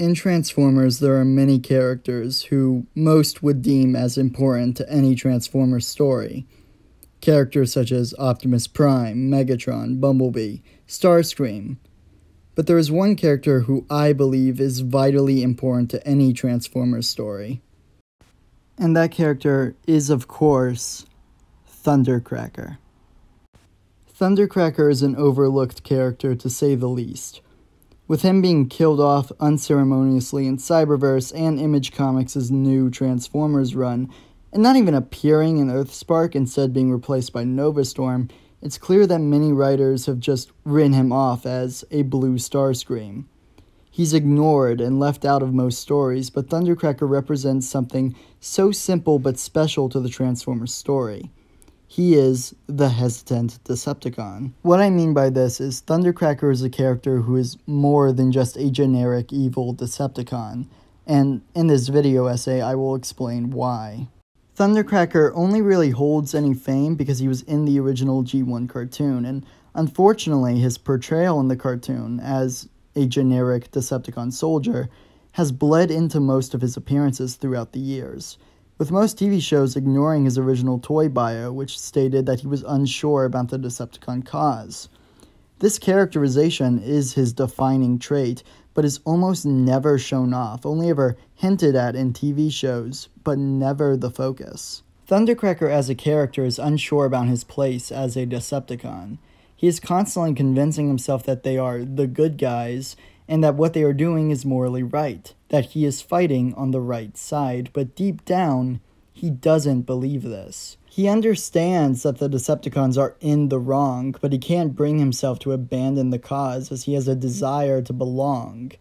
In Transformers, there are many characters who most would deem as important to any Transformers story. Characters such as Optimus Prime, Megatron, Bumblebee, Starscream. But there is one character who I believe is vitally important to any Transformers story. And that character is, of course, Thundercracker. Thundercracker is an overlooked character, to say the least. With him being killed off unceremoniously in Cyberverse and Image Comics' new Transformers run, and not even appearing in Earthspark, instead being replaced by Nova Storm, it's clear that many writers have just written him off as a blue Starscream. He's ignored and left out of most stories, but Thundercracker represents something so simple but special to the Transformers story. He is the hesitant Decepticon. What I mean by this is Thundercracker is a character who is more than just a generic evil Decepticon, and in this video essay I will explain why. Thundercracker only really holds any fame because he was in the original G1 cartoon, and unfortunately his portrayal in the cartoon as a generic Decepticon soldier has bled into most of his appearances throughout the years, with most TV shows ignoring his original toy bio, which stated that he was unsure about the Decepticon cause. This characterization is his defining trait, but is almost never shown off, only ever hinted at in TV shows, but never the focus. Thundercracker as a character is unsure about his place as a Decepticon. He is constantly convincing himself that they are the good guys, and that what they are doing is morally right, that he is fighting on the right side, but deep down, he doesn't believe this. He understands that the Decepticons are in the wrong, but he can't bring himself to abandon the cause as he has a desire to belong.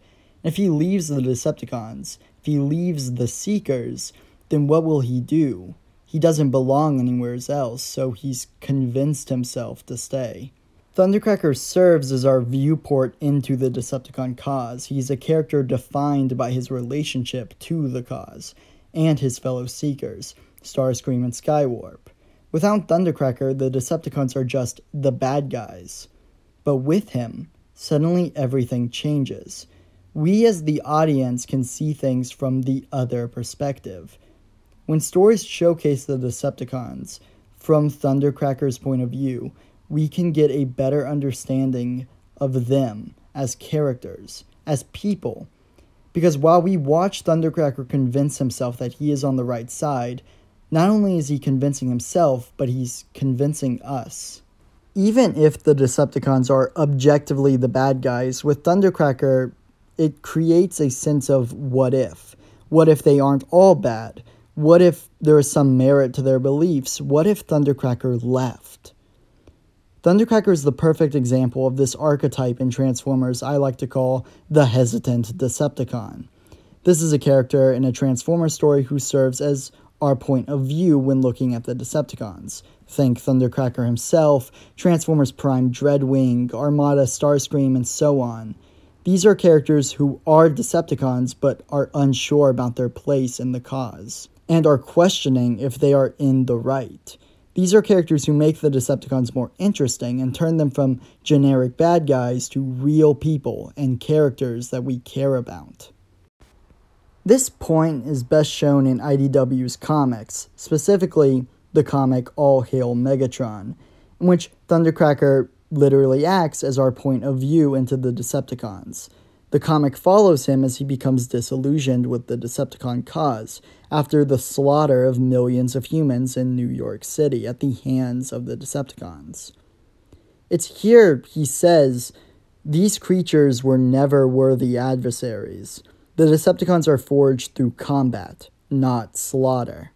If he leaves the Decepticons, if he leaves the Seekers, then what will he do? He doesn't belong anywhere else, so he's convinced himself to stay. Thundercracker serves as our viewport into the Decepticon cause. He's a character defined by his relationship to the cause, and his fellow Seekers, Starscream and Skywarp. Without Thundercracker, the Decepticons are just the bad guys. But with him, suddenly everything changes. We as the audience can see things from the other perspective. When stories showcase the Decepticons from Thundercracker's point of view, we can get a better understanding of them as characters, as people. Because while we watch Thundercracker convince himself that he is on the right side, not only is he convincing himself, but he's convincing us. Even if the Decepticons are objectively the bad guys, with Thundercracker, it creates a sense of what if. What if they aren't all bad? What if there is some merit to their beliefs? What if Thundercracker left? Thundercracker is the perfect example of this archetype in Transformers I like to call the hesitant Decepticon. This is a character in a Transformers story who serves as our point of view when looking at the Decepticons. Think Thundercracker himself, Transformers Prime Dreadwing, Armada Starscream, and so on. These are characters who are Decepticons but are unsure about their place in the cause, and are questioning if they are in the right. These are characters who make the Decepticons more interesting and turn them from generic bad guys to real people and characters that we care about. This point is best shown in IDW's comics, specifically the comic All Hail Megatron, in which Thundercracker literally acts as our point of view into the Decepticons. The comic follows him as he becomes disillusioned with the Decepticon cause after the slaughter of millions of humans in New York City at the hands of the Decepticons. It's here he says, "These creatures were never worthy adversaries. The Decepticons are forged through combat, not slaughter."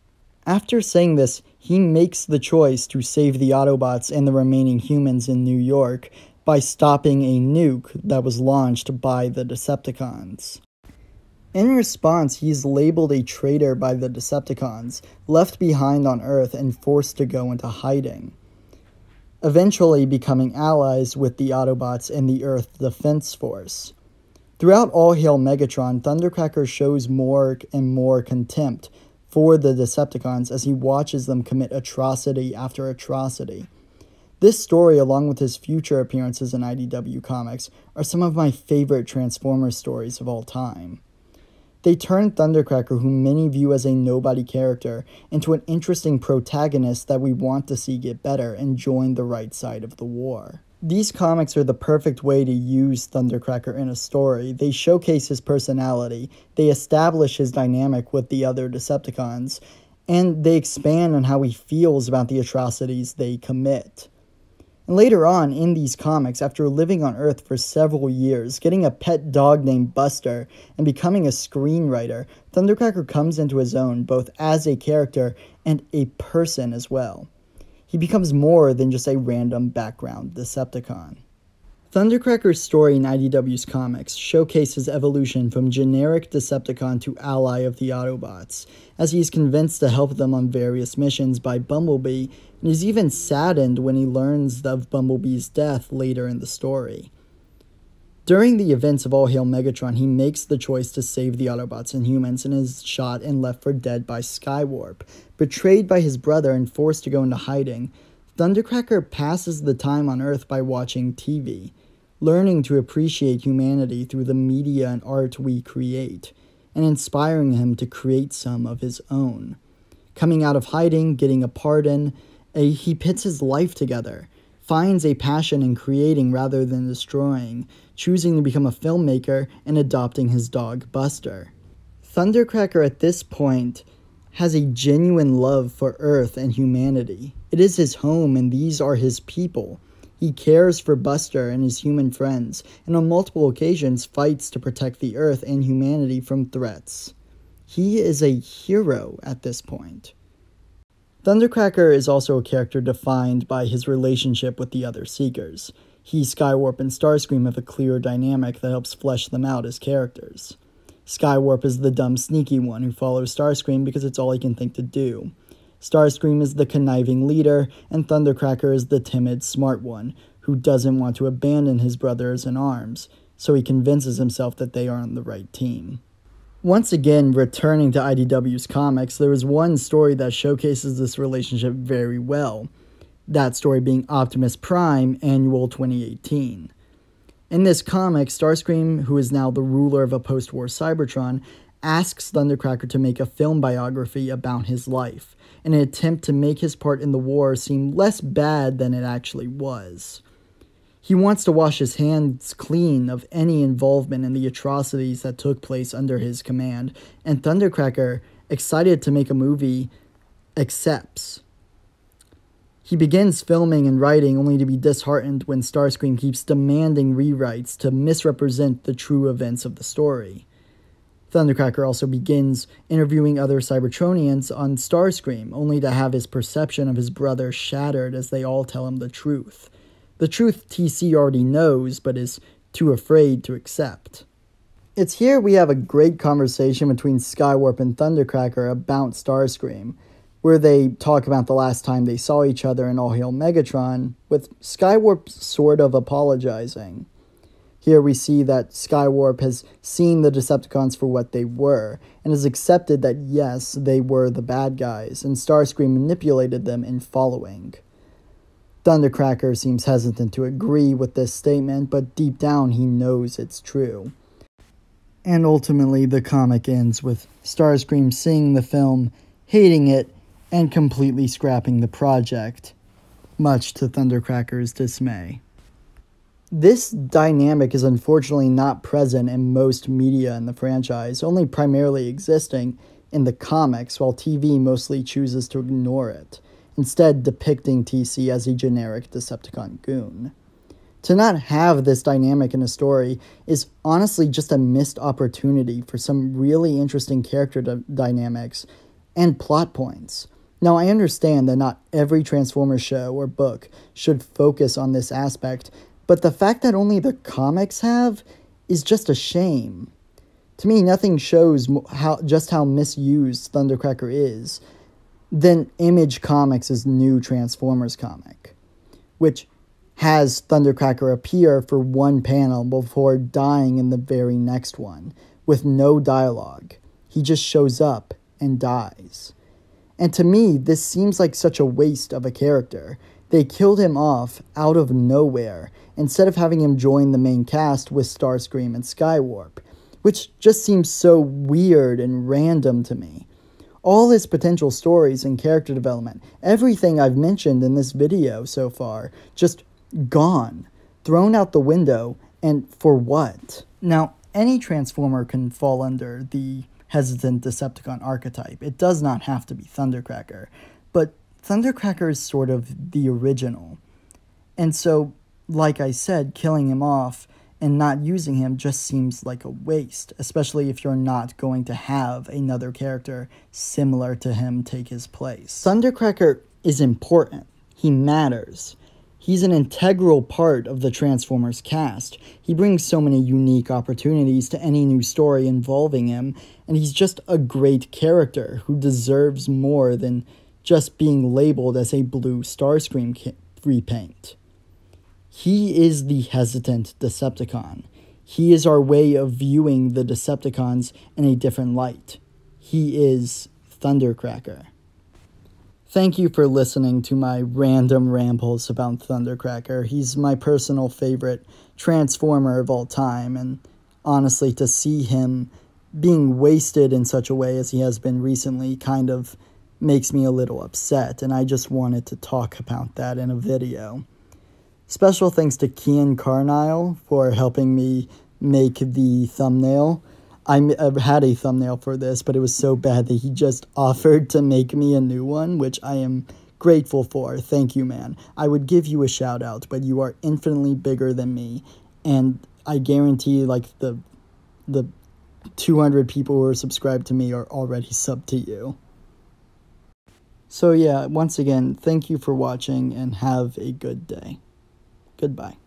After saying this, he makes the choice to save the Autobots and the remaining humans in New York by stopping a nuke that was launched by the Decepticons. In response, he's labeled a traitor by the Decepticons, left behind on Earth and forced to go into hiding, eventually becoming allies with the Autobots and the Earth Defense Force. Throughout All Hail Megatron, Thundercracker shows more and more contempt for the Decepticons as he watches them commit atrocity after atrocity. This story, along with his future appearances in IDW Comics, are some of my favorite Transformers stories of all time. They turn Thundercracker, who many view as a nobody character, into an interesting protagonist that we want to see get better and join the right side of the war. These comics are the perfect way to use Thundercracker in a story. They showcase his personality, they establish his dynamic with the other Decepticons, and they expand on how he feels about the atrocities they commit. And later on in these comics, after living on Earth for several years, getting a pet dog named Buster, and becoming a screenwriter, Thundercracker comes into his own both as a character and a person as well. He becomes more than just a random background Decepticon. Thundercracker's story in IDW's comics showcases evolution from generic Decepticon to ally of the Autobots, as he is convinced to help them on various missions by Bumblebee, and is even saddened when he learns of Bumblebee's death later in the story. During the events of All Hail Megatron, he makes the choice to save the Autobots and humans and is shot and left for dead by Skywarp. Betrayed by his brother and forced to go into hiding, Thundercracker passes the time on Earth by watching TV, learning to appreciate humanity through the media and art we create, and inspiring him to create some of his own. Coming out of hiding, getting a pardon, he puts his life together, finds a passion in creating rather than destroying, choosing to become a filmmaker and adopting his dog Buster. Thundercracker at this point has a genuine love for Earth and humanity. It is his home and these are his people. He cares for Buster and his human friends, and on multiple occasions fights to protect the Earth and humanity from threats. He is a hero at this point. Thundercracker is also a character defined by his relationship with the other Seekers. He, Skywarp, and Starscream have a clear dynamic that helps flesh them out as characters. Skywarp is the dumb, sneaky one who follows Starscream because it's all he can think to do. Starscream is the conniving leader, and Thundercracker is the timid, smart one, who doesn't want to abandon his brothers in arms, so he convinces himself that they are on the right team. Once again, returning to IDW's comics, there is one story that showcases this relationship very well. That story being Optimus Prime, Annual 2018. In this comic, Starscream, who is now the ruler of a post-war Cybertron, asks Thundercracker to make a film biography about his life, in an attempt to make his part in the war seem less bad than it actually was. He wants to wash his hands clean of any involvement in the atrocities that took place under his command, and Thundercracker, excited to make a movie, accepts. He begins filming and writing only to be disheartened when Starscream keeps demanding rewrites to misrepresent the true events of the story. Thundercracker also begins interviewing other Cybertronians on Starscream, only to have his perception of his brother shattered as they all tell him the truth. The truth TC already knows, but is too afraid to accept. It's here we have a great conversation between Skywarp and Thundercracker about Starscream, where they talk about the last time they saw each other in All Hail Megatron, with Skywarp sort of apologizing. Here we see that Skywarp has seen the Decepticons for what they were, and has accepted that yes, they were the bad guys, and Starscream manipulated them in following. Thundercracker seems hesitant to agree with this statement, but deep down he knows it's true. And ultimately the comic ends with Starscream seeing the film, hating it, and completely scrapping the project, much to Thundercracker's dismay. This dynamic is unfortunately not present in most media in the franchise, only primarily existing in the comics, while TV mostly chooses to ignore it, instead depicting TC as a generic Decepticon goon. To not have this dynamic in a story is honestly just a missed opportunity for some really interesting character dynamics and plot points. Now, I understand that not every Transformers show or book should focus on this aspect, but the fact that only the comics have is just a shame. To me, nothing shows just how misused Thundercracker is than Image Comics' new Transformers comic, which has Thundercracker appear for one panel before dying in the very next one, with no dialogue. He just shows up and dies. And to me, this seems like such a waste of a character. They killed him off out of nowhere, instead of having him join the main cast with Starscream and Skywarp. which just seems so weird and random to me. All his potential stories and character development, everything I've mentioned in this video so far, just gone, thrown out the window, and for what? Now, any Transformer can fall under the hesitant Decepticon archetype. It does not have to be Thundercracker, but Thundercracker is sort of the original. And so, like I said, killing him off and not using him just seems like a waste, especially if you're not going to have another character similar to him take his place. Thundercracker is important. He matters. He's an integral part of the Transformers cast. He brings so many unique opportunities to any new story involving him, and he's just a great character who deserves more than just being labeled as a blue Starscream repaint. He is the hesitant Decepticon. He is our way of viewing the Decepticons in a different light. He is Thundercracker. Thank you for listening to my random rambles about Thundercracker. He's my personal favorite Transformer of all time, and honestly, to see him being wasted in such a way as he has been recently kind of makes me a little upset, and I just wanted to talk about that in a video. Special thanks to Keyan Carlile for helping me make the thumbnail. I had a thumbnail for this, but it was so bad that he just offered to make me a new one, which I am grateful for. Thank you, man. I would give you a shout out, but you are infinitely bigger than me, and I guarantee like the 200 people who are subscribed to me are already subbed to you. So yeah, once again, thank you for watching and have a good day. Goodbye.